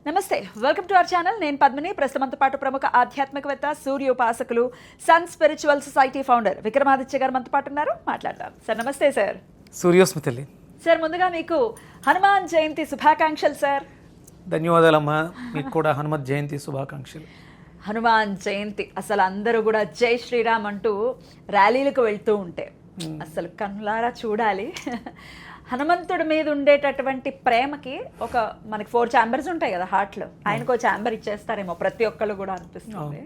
నమస్తే, welcome to our channel. నేను పద్మిని. ప్రస్తుతంతో పాటు ప్రముఖ ఆధ్యాత్మికవేత్త, సూర్యోపాసకులు, sun spiritual society founder Vikramaditya గారు మనతో పాటు ఉన్నారు. మాట్లాడదాం. సార్ నమస్తే. సార్ సూర్యోస్మితల్లి. సార్ ముందుగా మీకు హనుమాన్ జయంతి శుభాకాంక్షలు సార్. ధన్యవాదాలమ్మా, మీకు కూడా హనుమత్ జయంతి శుభాకాంక్షలు. హనుమాన్ జయంతి అసలు అందరూ కూడా జై శ్రీరామ్ అంటూ ర్యాలీలకు వెళ్తూ ఉంటే అసలు కన్నులారా చూడాలి. హనుమంతుడి మీద ఉండేటటువంటి ప్రేమకి ఒక మనకి 4 ఛాంబర్స్ ఉంటాయి కదా హార్ట్లో, ఆయనకు ఒక ఛాంబర్ ఇచ్చేస్తారేమో ప్రతి ఒక్కళ్ళు కూడా అనిపిస్తుంది.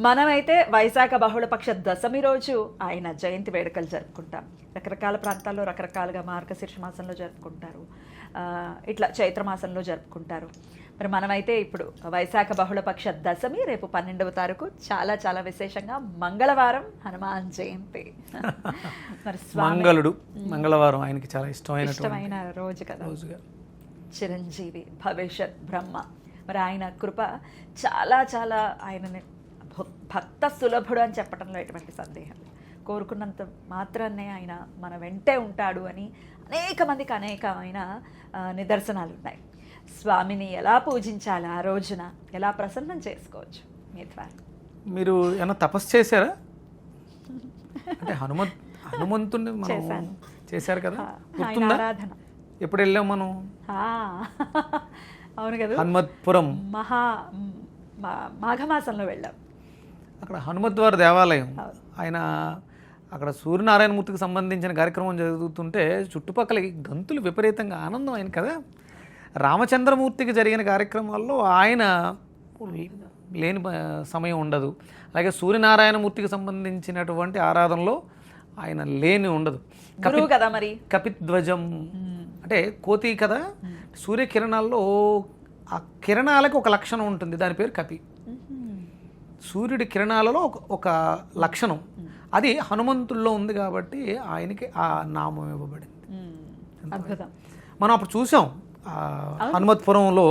మనమైతే వైశాఖ బహుళపక్ష దశమి రోజు ఆయన జయంతి వేడుకలు జరుపుకుంటాం. రకరకాల ప్రాంతాల్లో రకరకాలుగా మార్గశీర్ష మాసంలో జరుపుకుంటారు, ఇట్లా చైత్ర మాసంలో జరుపుకుంటారు. మరి మనమైతే ఇప్పుడు వైశాఖ బహుళపక్ష దశమి రేపు 12వ తారీఖు చాలా చాలా విశేషంగా మంగళవారం హనుమాన్ జయంతి. మరి మంగళుడు మంగళవారం ఆయనకి చాలా ఇష్టమైన రోజు కదా, చిరంజీవి, భవిష్యత్ బ్రహ్మ. మరి ఆయన కృప చాలా చాలా ఆయనని భక్త సులభుడు అని చెప్పడంలో ఎటువంటి సందేహం. కోరుకున్నంత మాత్రాన్నే ఆయన మన వెంటే ఉంటాడు అని అనేక మందికి అనేకమైన నిదర్శనాలు ఉన్నాయి. స్వామిని ఎలా పూజించాలి, ఆ రోజున ఎలా ప్రసన్నం చేసుకోవచ్చు మీ ద్వారా? మీరు ఏమన్నా తపస్సు చేశారా? అంటే హనుమంతుడిని చేశారు కదా, గుర్తుందా? ఎప్పుడు వెళ్ళాం మనం? అవును కదా, హనుమత్పురం మాఘమాసంలో వెళ్ళాం. అక్కడ హనుమద్వార దేవాలయం. ఆయన అక్కడ సూర్యనారాయణమూర్తికి సంబంధించిన కార్యక్రమం జరుగుతుంటే చుట్టుపక్కల గంతులు, విపరీతంగా ఆనందం ఆయన కదా. రామచంద్రమూర్తికి జరిగిన కార్యక్రమాల్లో ఆయన లేని సమయం ఉండదు. అలాగే సూర్యనారాయణమూర్తికి సంబంధించినటువంటి ఆరాధనలో ఆయన లేని ఉండదు. కదా మరి కపిధ్వజం అంటే కోతి కదా. సూర్యకిరణాల్లో ఆ కిరణాలకు ఒక లక్షణం ఉంటుంది, దాని పేరు కపి. సూర్యుడి కిరణాలలో ఒక లక్షణం, అది హనుమంతుల్లో ఉంది కాబట్టి ఆయనకి ఆ నామం ఇవ్వబడింది. మనం అప్పుడు చూసాం హనుమత్పురంలో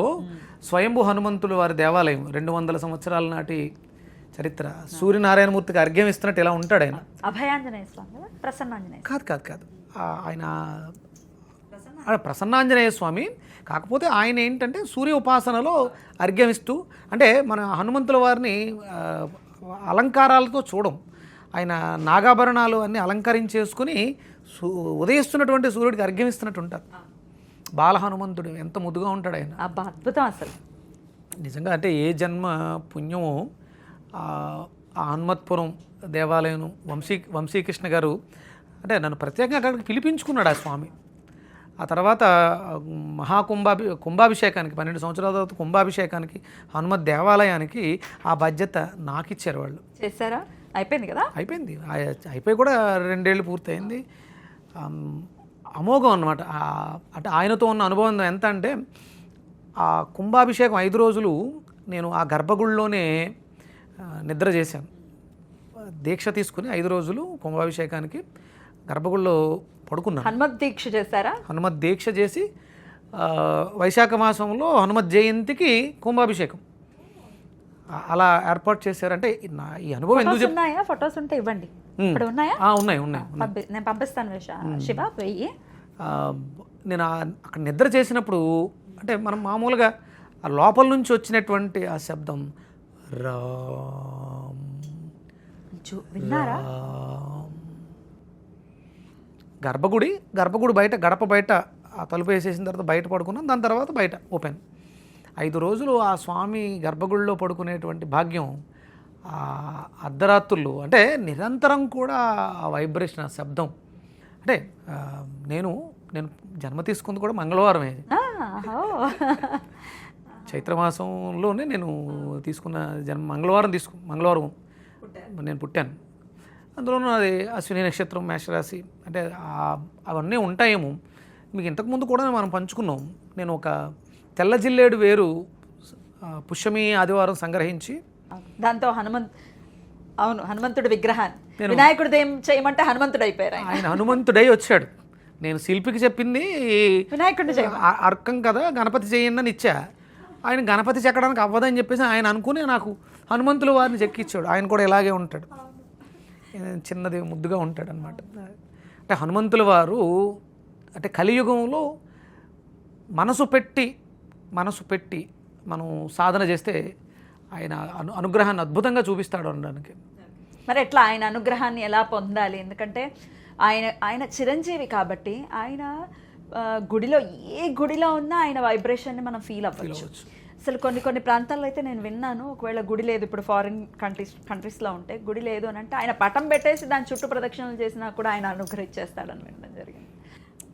స్వయంభూ హనుమంతులు వారి దేవాలయం, 200 సంవత్సరాల నాటి చరిత్ర. సూర్యనారాయణమూర్తికి అర్ఘ్యం ఇస్తున్నట్టు ఇలా ఉంటాడు ఆయన. అభయాంజనేయ స్వామి, ప్రసన్నాంజనేయ కాదు ఆయన ప్రసన్నాంజనేయ స్వామి. కాకపోతే ఆయన ఏంటంటే సూర్య ఉపాసనలో అర్ఘ్యమిస్తూ, అంటే మన హనుమంతుల వారిని అలంకారాలతో చూడం. ఆయన నాగాభరణాలు అన్నీ అలంకరించేసుకుని ఉదయిస్తున్నటువంటి సూర్యుడికి అర్ఘ్యమిస్తున్నట్టు ఉంటారు. బాల హనుమంతుడు ఎంత ముద్దుగా ఉంటాడు ఆయన. అద్భుతం అసలు నిజంగా. అంటే ఏ జన్మ పుణ్యమో ఆ హనుమత్పురం దేవాలయం. వంశీకృష్ణ గారు అంటే నన్ను ప్రత్యేకంగా అక్కడికి పిలిపించుకున్నాడు ఆ స్వామి. ఆ తర్వాత కుంభాభిషేకానికి 12 సంవత్సరాల తర్వాత కుంభాభిషేకానికి హనుమత్ దేవాలయానికి ఆ బాధ్యత నాకు ఇచ్చారు వాళ్ళు. చేశారా? అయిపోయింది కదా? అయిపోయి కూడా 2 ఏళ్ళు పూర్తయింది. అమోఘం అన్నమాట. అంటే ఆయనతో ఉన్న అనుభవం ఎంత అంటే, ఆ కుంభాభిషేకం 5 రోజులు నేను ఆ గర్భగుడిలోనే నిద్ర చేశాను. దీక్ష తీసుకుని 5 రోజులు కుంభాభిషేకానికి గర్భగుడిలో పడుకున్నాను. హనుమత్ దీక్ష చేశారా? హనుమత్ దీక్ష చేసి వైశాఖ మాసంలో హనుమత్ జయంతికి కుంభాభిషేకం అలా ఏర్పాటు చేశారంటే ఈ అనుభవం ఎందుకు చెప్తున్నాయా? ఫొటోస్ ఉంటే ఇవ్వండి. ఇప్పుడు ఉన్నాయా? ఉన్నాయి. నేను పంపిస్తాను శివ. వెయ్యి నేను అక్కడ నిద్ర చేసినప్పుడు, అంటే మనం మామూలుగా ఆ లోపల నుంచి వచ్చినటువంటి ఆ శబ్దం విన్నారా? గర్భగుడి బయట, గడప బయట ఆ తలుపు వేసేసిన తర్వాత బయట పడుకున్నాం. దాని తర్వాత బయట ఓపెన్. 5 రోజులు ఆ స్వామి గర్భగుడిలో పడుకునేటువంటి భాగ్యం. అర్ధరాత్రులు అంటే నిరంతరం కూడా ఆ వైబ్రేషన్, ఆ శబ్దం. అంటే నేను జన్మ తీసుకుంది కూడా మంగళవారమే. చైత్రమాసంలోనే నేను తీసుకున్న జన్మ మంగళవారం నేను పుట్టాను. అందులోనూ అది అశ్విని నక్షత్రం, మేషరాశి. అంటే అవన్నీ ఉంటాయేమో. మీకు ఇంతకుముందు కూడా మనం పంచుకున్నాం. నేను ఒక తెల్ల జిల్లేడు వేరు పుష్యమి ఆదివారం సంగ్రహించి దాంతో హనుమంతుడి విగ్రహాన్ని వినాయకుడు చేయమంటే హనుమంతుడు అయిపోయారు. ఆయన హనుమంతుడై వచ్చాడు. నేను శిల్పికి చెప్పింది వినాయకుడిని అర్కం కదా, గణపతి చేయండి అని ఇచ్చా. ఆయన గణపతి చెక్కడానికి అవ్వదని చెప్పేసి ఆయన అనుకుని నాకు హనుమంతుల వారిని చెక్కిచ్చాడు. ఆయన కూడా ఇలాగే ఉంటాడు, చిన్నది ముద్దుగా ఉంటాడు అనమాట. అంటే హనుమంతుల వారు అంటే కలియుగంలో మనసు పెట్టి మనం సాధన చేస్తే ఆయన అనుగ్రహాన్ని అద్భుతంగా చూపిస్తాడు అనడానికి. మరి ఎట్లా ఆయన అనుగ్రహాన్ని ఎలా పొందాలి? ఎందుకంటే ఆయన చిరంజీవి కాబట్టి ఆయన గుడిలో ఏ గుడిలో ఉన్నా ఆయన వైబ్రేషన్ని మనం ఫీల్ అవ్వచ్చు. అసలు కొన్ని ప్రాంతాల్లో అయితే నేను విన్నాను, ఒకవేళ గుడి లేదు, ఇప్పుడు ఫారిన్ కంట్రీస్లో ఉంటే గుడి లేదు అని అంటే ఆయన పటం పెట్టేసి దాని చుట్టూ ప్రదక్షిణలు చేసినా కూడా ఆయన అనుగ్రహించేస్తాడని వినడం జరిగింది.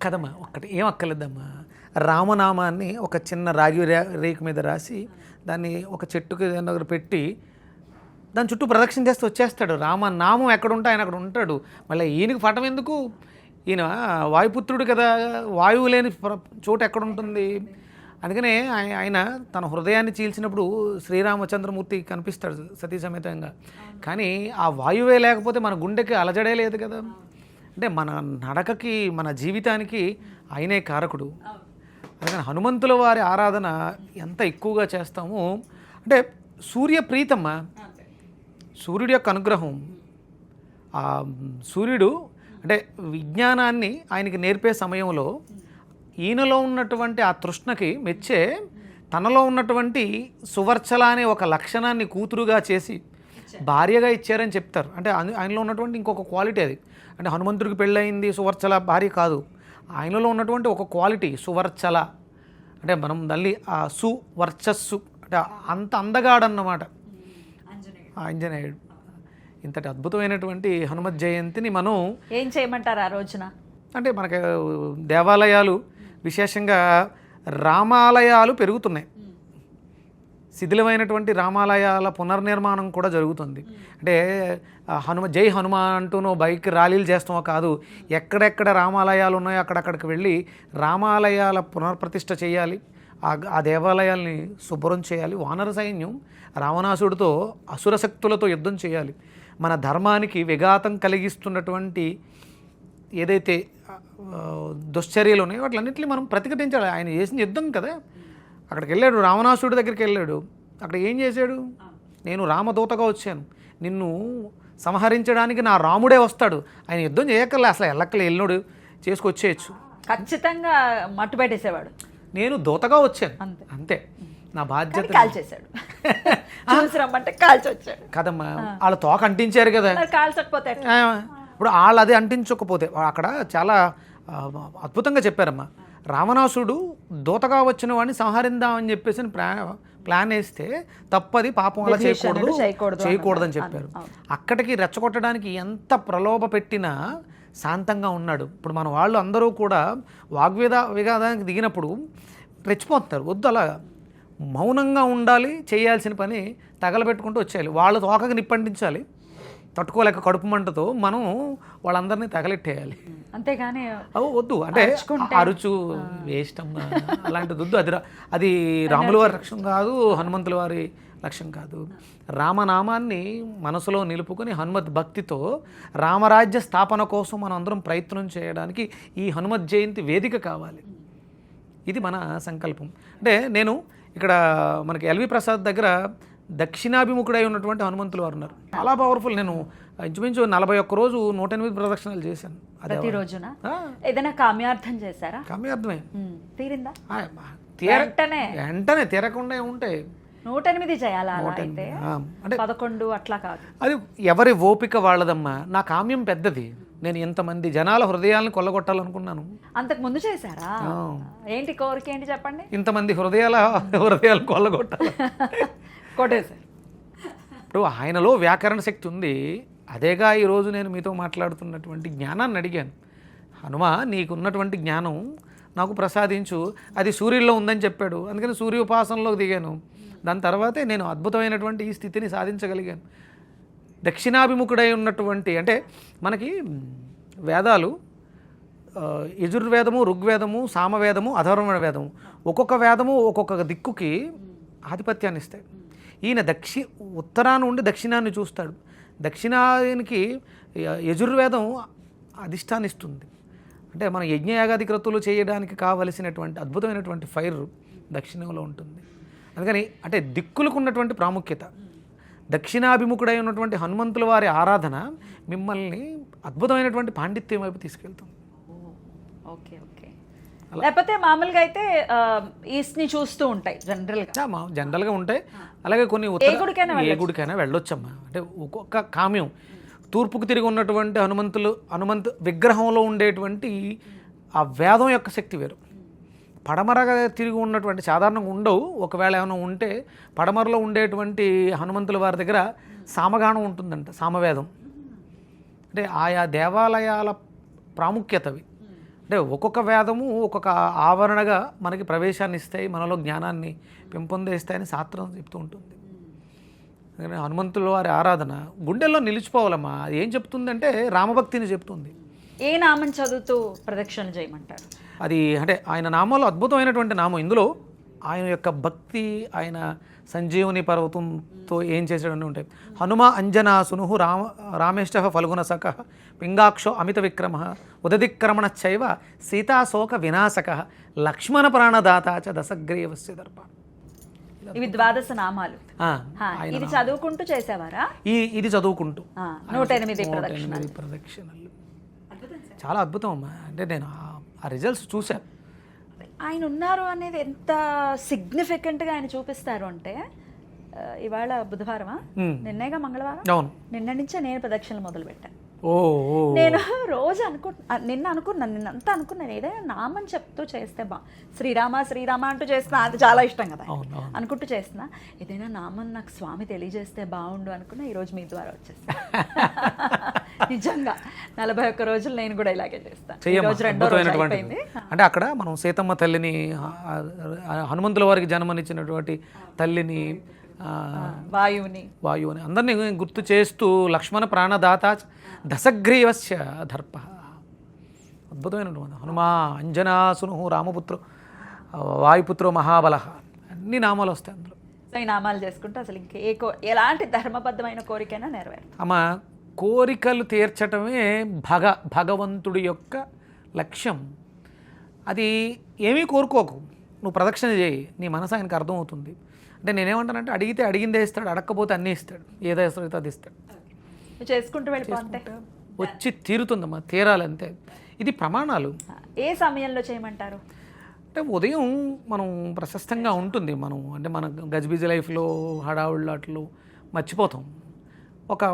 కదమ్మా, ఒక్కటి ఏం అక్కర్లేదమ్మా, రామనామాన్ని ఒక చిన్న రాగి రేకు మీద రాసి దాన్ని ఒక చెట్టుకి దగ్గర పెట్టి దాని చుట్టూ ప్రదక్షిణ చేస్తే వచ్చేస్తాడు. రామనామం ఎక్కడ ఉంటే ఆయన అక్కడ ఉంటాడు. మళ్ళీ ఈయనకి పటం ఎందుకు? ఈయన వాయుపుత్రుడు కదా, వాయువు లేని చోటు ఎక్కడ ఉంటుంది? అందుకనే ఆయన తన హృదయాన్ని చీల్చినప్పుడు శ్రీరామచంద్రమూర్తి కనిపిస్తాడు సతీ సమేతంగా. కానీ ఆ వాయువే లేకపోతే మన గుండెకి అలజడే లేదు కదా. అంటే మన నడకకి, మన జీవితానికి ఆయనే కారకుడు. అందుకని హనుమంతుల వారి ఆరాధన ఎంత ఎక్కువగా చేస్తామో, అంటే సూర్యప్రీతమ్మ, సూర్యుడి యొక్క అనుగ్రహం. ఆ సూర్యుడు అంటే విజ్ఞానాన్ని ఆయనకి నేర్పే సమయంలో ఈయనలో ఉన్నటువంటి ఆ తృష్ణకి మెచ్చే తనలో ఉన్నటువంటి సువర్చల అనే ఒక లక్షణాన్ని కూతురుగా చేసి భార్యగా ఇచ్చారని చెప్తారు. అంటే ఆయనలో ఉన్నటువంటి ఇంకొక క్వాలిటీ అది. అంటే హనుమంతుడికి పెళ్ళయింది సువర్చల భార్య కాదు, ఆయనలో ఉన్నటువంటి ఒక క్వాలిటీ సువర్చల. అంటే మనం మళ్ళీ ఆ సువర్చస్సు అంటే అంత అందగాడన్నమాట ఆంజనేయుడు. ఇంతటి అద్భుతమైనటువంటి హనుమత్ జయంతిని మనం ఏం చేయమంటారు ఆ రోజున? అంటే మనకి దేవాలయాలు, విశేషంగా రామాలయాలు పెరుగుతున్నాయి. శిథిలమైనటువంటి రామాలయాల పునర్నిర్మాణం కూడా జరుగుతుంది. అంటే జై హనుమ అంటూనో బైక్ ర్యాలీలు చేస్తామో కాదు, ఎక్కడెక్కడ రామాలయాలు ఉన్నాయో అక్కడక్కడికి వెళ్ళి రామాలయాల పునర్ప్రతిష్ఠ చేయాలి. ఆ దేవాలయాల్ని శుభ్రం చేయాలి. వానర సైన్యం రావణాసుడితో అసుర శక్తులతో యుద్ధం చేయాలి. మన ధర్మానికి విఘాతం కలిగిస్తున్నటువంటి ఏదైతే దుశ్చర్యలు ఉన్నాయో వాటిలన్నింటినీ మనం ప్రతిఘటించాలి. ఆయన చేసిన యుద్ధం కదా. అక్కడికి వెళ్ళాడు, రావణాసుడి దగ్గరికి వెళ్ళాడు. అక్కడ ఏం చేశాడు? నేను రామదూతగా వచ్చాను, నిన్ను సంహరించడానికి నా రాముడే వస్తాడు. ఆయన యుద్ధం చేయక్కర్లే, అసలు ఎల్లక్కలే ఎల్లుడు చేసుకొచ్చేయచ్చు. ఖచ్చితంగా మట్టు పెట్టేసేవాడు. నేను దూతగా వచ్చాను అంతే, నా బాధ్యత. కాల్చేశాడు, రమ్మంటే కాల్చి వచ్చాడు కదమ్మా. వాళ్ళ తోక అంటించారు కదా, కాల్చకపోతే ఇప్పుడు వాళ్ళు అది అంటించకపోతే అక్కడ చాలా అద్భుతంగా చెప్పారమ్మా. రావణాసుడు దూతగా వచ్చిన వాడిని సంహరిందామని చెప్పేసి ప్లాన్ వేస్తే తప్పది, పాపం అలా చేయకూడదని చెప్పారు. అక్కడికి రెచ్చగొట్టడానికి ఎంత ప్రలోభ పెట్టినా శాంతంగా ఉన్నాడు. ఇప్పుడు మన వాళ్ళు అందరూ కూడా వివాదానికి దిగినప్పుడు రెచ్చిపోతారు. వద్దు, అలా మౌనంగా ఉండాలి, చేయాల్సిన పని తగలబెట్టుకుంటూ వచ్చేయాలి. వాళ్ళ తోకకి నిప్పంటించాలి, తట్టుకోలేక కడుపు మంటతో మనం వాళ్ళందరినీ తగలెట్టేయాలి. అంతేగాని వద్దు, అంటే అరుచు వేస్ట్ అమ్మా, అలాంటిది వద్దు. అది రాముల వారి లక్ష్యం కాదు, హనుమంతుల వారి లక్ష్యం కాదు. రామనామాన్ని మనసులో నిలుపుకొని హనుమత్ భక్తితో రామరాజ్య స్థాపన కోసం మనం అందరం ప్రయత్నం చేయడానికి ఈ హనుమత్ జయంతి వేదిక కావాలి. ఇది మన సంకల్పం. అంటే నేను ఇక్కడ మనకి ఎల్వి ప్రసాద్ దగ్గర దక్షిణాభిముఖుడై ఉన్నటువంటి హనుమంతులు వారు ఉన్నారు, చాలా పవర్ఫుల్. నేను ఇంచుమించు 41 రోజు 108 ప్రదక్షిణలు చేశాను. ప్రతి రోజున ఏదైనా కామ్యార్థం చేశారా? కామ్యార్థమే తీరిందా? వెంటనే తీరకుండా ఉంటాయి. 108 చేయాలా? అంటే 11 అట్లా కాదు, అది ఎవరి ఓపిక వాళ్ళదమ్మా. నా కామ్యం పెద్దది. నేను ఇంతమంది జనాల హృదయాలను కొల్లగొట్టాలనుకున్నాను. అంతకు ముందు చేశారా? ఏంటి కోరిక, ఏంటి చెప్పండి? ఇంతమంది హృదయాలు కొల్లగొట్టాలి. కొట్టేశారు. ఇప్పుడు ఆయనలో వ్యాకరణ శక్తి ఉంది. అదేగా ఈరోజు నేను మీతో మాట్లాడుతున్నటువంటి జ్ఞానాన్ని అడిగాను. హనుమ, నీకున్నటువంటి జ్ఞానం నాకు ప్రసాదించు. అది సూర్యుల్లో ఉందని చెప్పాడు, అందుకని సూర్యోపాసనలోకి దిగాను. దాని తర్వాతే నేను అద్భుతమైనటువంటి ఈ స్థితిని సాధించగలిగాను. దక్షిణాభిముఖుడై ఉన్నటువంటి, అంటే మనకి వేదాలు యజుర్వేదము, ఋగ్వేదము, సామవేదము, అథర్వణ వేదము, ఒక్కొక్క వేదము ఒక్కొక్క దిక్కుకి ఆధిపత్యాన్ని ఇస్తాయి. ఈయన ఉత్తరాన్ని ఉండి దక్షిణాన్ని చూస్తాడు. దక్షిణానికి యజుర్వేదం అధిష్టాన్ని ఇస్తుంది. అంటే మన యజ్ఞయాగాది క్రతువులు చేయడానికి కావలసినటువంటి అద్భుతమైనటువంటి ఫైర్ దక్షిణంలో ఉంటుంది. అందుకని అంటే దిక్కులకు ఉన్నటువంటి ప్రాముఖ్యత, దక్షిణాభిముఖుడై ఉన్నటువంటి హనుమంతుల వారి ఆరాధన మిమ్మల్ని అద్భుతమైనటువంటి పాండిత్యం వైపు తీసుకెళ్తుంది. Okay okay. లేకపోతే మామూలుగా అయితే ఈస్ట్ ని చూస్తూ ఉంటాయి జనరల్ గా. జనరల్గా ఉంటాయి. అలాగే కొన్ని ఏ గుడికైనా ఏ గుడికైనా వెళ్ళొచ్చమ్మా. అంటే ఒక్కొక్క కామ్యం తూర్పుకు తిరిగి ఉన్నటువంటి హనుమంతు విగ్రహంలో ఉండేటువంటి ఆ వేదం యొక్క శక్తి వేరు. పడమరగా తిరిగి ఉన్నటువంటి సాధారణంగా ఉండవు. ఒకవేళ ఏమైనా ఉంటే పడమరలో ఉండేటువంటి హనుమంతుల వారి దగ్గర సామగానం ఉంటుందంట, సామవేదం. అంటే ఆయా దేవాలయాల ప్రాముఖ్యతవి. అంటే ఒక్కొక్క వేదము ఒక్కొక్క ఆవరణగా మనకి ప్రవేశాన్ని ఇస్తాయి, మనలో జ్ఞానాన్ని పెంపొందిస్తాయని శాస్త్రం చెప్తూ ఉంటుంది. అందుకని హనుమంతుల వారి ఆరాధన గుండెల్లో నిలిచిపోవాలమ్మా. అది ఏం చెప్తుందంటే రామభక్తిని చెప్తుంది. ఏ నామం చదువుతూ ప్రదక్షిణలు చేయమంటారు? అది అంటే ఆయన నామంలో అద్భుతమైనటువంటి నామం. ఇందులో ఆయన యొక్క భక్తి, ఆయన సంజీవుని పర్వతంతో ఏం చేసాడని ఉంటాయి. హనుమ అంజనాసును రామేష్ట ఫల్గుణ సఖ పింగాక్షో అమిత విక్రమ ఉదదిక్రమణ చైవ సీతాశోక వినాశక లక్ష్మణ ప్రాణదాత చ దశగ్రీవస్య దర్ప. ఇవి ద్వాదశ నామాలు. ఆయన ఇది చదువుకుంటూ చేసేవారా? ఇది చదువుకుంటూ 108 ప్రదక్షిణలు. చాలా అద్భుతం అమ్మా. అంటే నేను ఆ రిజల్ట్స్ చూశాను. ఆయన ఉన్నారు అనేది ఎంత సిగ్నిఫికెంట్గా ఆయన చూపిస్తారు అంటే, ఇవాళ బుధవారమా, నిన్నేగా మంగళవారం, అవును, నిన్న నుంచే నేను ప్రదక్షిణలు మొదలు పెట్టాను. నేను రోజు నిన్నంతా అనుకున్నాను ఏదైనా నామని చెప్తూ చేస్తే శ్రీరామ శ్రీరామ అంటూ చేస్తున్నా, అది చాలా ఇష్టం కదా అనుకుంటూ చేస్తున్నా. ఏదైనా నామం నాకు స్వామి తెలియజేస్తే బాగుండు అనుకున్నా. ఈ రోజు మీ ద్వారా వచ్చేస్తా. నిజంగా 41 రోజులు నేను కూడా ఇలాగే చేస్తాను. అంటే అక్కడ మనం సీతమ్మ తల్లిని, హనుమంతుల వారికి జన్మనిచ్చినటువంటి తల్లిని, వాయువుని అందరినీ గుర్తు చేస్తూ లక్ష్మణ ప్రాణదాత దశగ్రీవస్య దర్ప. అద్భుతమైనటువంటి హనుమా అంజనాసును రామపుత్రు వాయుపుత్రో మహాబల, అన్ని నామాలు వస్తాయి అందులో. ఈ నామాలు చేసుకుంటే అసలు ఎలాంటి ధర్మబద్ధమైన కోరికైనా నెరవేరు. అమ్మ, కోరికలు తీర్చటమే భగవంతుడి యొక్క లక్ష్యం. అది ఏమీ కోరుకోకు, నువ్వు ప్రదక్షిణ చేయి, నీ మనసు ఆయనకు అర్థమవుతుంది. అంటే నేనేమంటానంటే అడిగితే అడిగిందే ఇస్తాడు, అడగకపోతే అన్నీ ఇస్తాడు, ఏదో ఇస్తాడో అది ఇస్తాడు. చేసుకుంటూ వెళ్ళిపోతే వచ్చి తీరుతుందమ్మా, తీరాలంతే. ఇది ప్రమాణాలు. ఏ సమయంలో చేయమంటారు? అంటే ఉదయం మనం ప్రశస్తంగా ఉంటుంది. మనం అంటే మన గజిబిజి లైఫ్లో హడావుళ్ళాట్లు మర్చిపోతాం. ఒక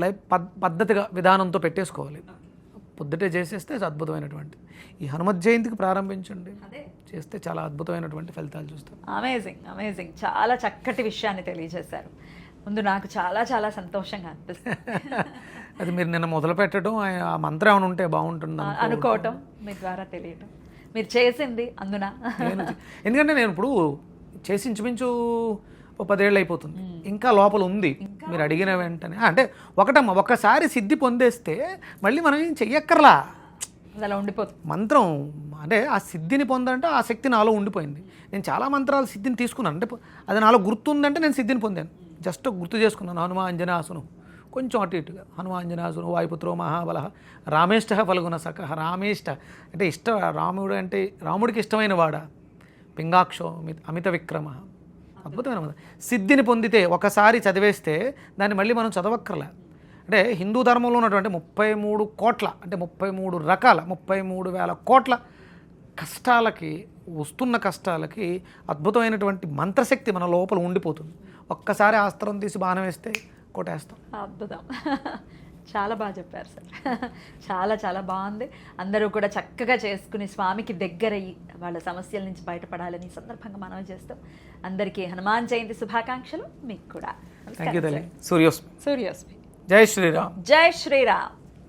లైఫ్ పద్ధతిగా విధానంతో పెట్టేసుకోవాలి. పొద్దుటే చేసేస్తే అద్భుతమైనటువంటి ఈ హనుమత్ జయంతికి ప్రారంభించండి, చేస్తే చాలా అద్భుతమైనటువంటి ఫలితాలు చూస్తాం. అమేజింగ్. చాలా చక్కటి విషయాన్ని తెలియజేశారు. ముందు నాకు చాలా చాలా సంతోషంగా అనిపిస్తుంది. అది మీరు నిన్న మొదలు పెట్టడం, ఆ మంత్రం ఏమైనా ఉంటే బాగుంటుంది అనుకోవటం, మీ ద్వారా తెలియటం, మీరు చేసింది అందున. ఎందుకంటే నేను ఇప్పుడు చేసి ఇంచుమించు 10 ఏళ్ళు అయిపోతుంది, ఇంకా లోపల ఉంది. మీరు అడిగిన వెంటనే అంటే ఒకసారి సిద్ధి పొందేస్తే మళ్ళీ మనం ఏం చెయ్యక్కర్లా, అలా ఉండిపోతుంది మంత్రం. అంటే ఆ సిద్ధిని పొందంటే ఆ శక్తి నాలో ఉండిపోయింది. నేను చాలా మంత్రాలు సిద్ధిని తీసుకున్నాను, అంటే అది నాలో గుర్తుందంటే నేను సిద్ధిని పొందాను. జస్ట్ గుర్తు చేసుకున్నాను. హనుమ అంజనాసును కొంచెం అటు ఇటుగా, హనుమ అంజనాసును వాయుపుత్రో మహాబల రామేష్ట ఫల్గుణ సఖ. రామేష్ట అంటే రాముడు అంటే రాముడికి ఇష్టమైన వాడ. పింగాక్షో అమిత విక్రమ. అద్భుతమైన సిద్ధిని పొందితే ఒకసారి చదివేస్తే దాన్ని మళ్ళీ మనం చదవక్కర్లే. అంటే హిందూ ధర్మంలో ఉన్నటువంటి 33 కోట్ల, అంటే 33 రకాల 33,000 కోట్ల కష్టాలకి, వస్తున్న కష్టాలకి అద్భుతమైనటువంటి మంత్రశక్తి మన లోపల ఉండిపోతుంది. ఒక్కసారి ఆస్త్రం తీసి బాణం వేస్తే కొట్టేస్తాం. అద్భుతం. చాలా బాగా చెప్పారు సార్. చాలా చాలా బాగుంది. అందరూ కూడా చక్కగా చేసుకుని స్వామికి దగ్గరయ్యి వాళ్ళ సమస్యల నుంచి బయటపడాలని సందర్భంగా మనవి చేస్తాం. అందరికీ హనుమాన్ జయంతి శుభాకాంక్షలు. మీకు కూడా సూర్యోస్మి. సూర్యోస్మి. జై శ్రీరామ్. జై శ్రీరామ్.